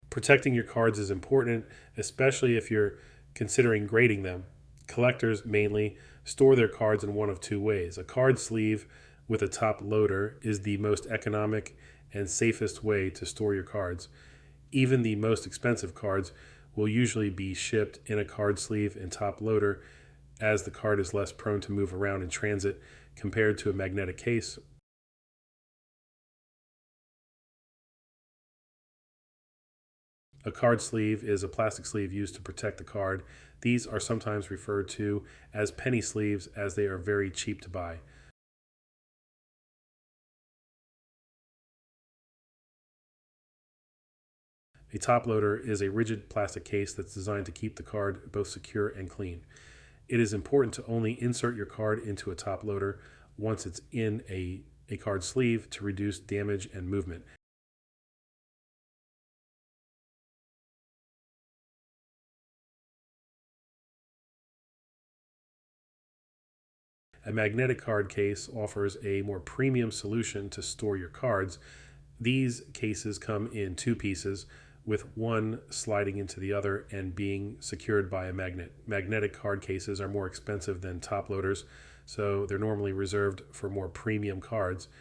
Protecting your cards is important, especially if you're considering grading them. Collectors mainly store their cards in one of two ways. A card sleeve with a top loader is the most economic and safest way to store your cards. Even the most expensive cards will usually be shipped in a card sleeve and top loader, as the card is less prone to move around in transit compared to a magnetic case. A card sleeve is a plastic sleeve used to protect the card. These are sometimes referred to as penny sleeves as they are very cheap to buy. A top loader is a rigid plastic case that's designed to keep the card both secure and clean. It is important to only insert your card into a top loader once it's in a card sleeve to reduce damage and movement. A magnetic card case offers a more premium solution to store your cards. These cases come in two pieces, with one sliding into the other and being secured by a magnet. Magnetic card cases are more expensive than top loaders, so they're normally reserved for more premium cards.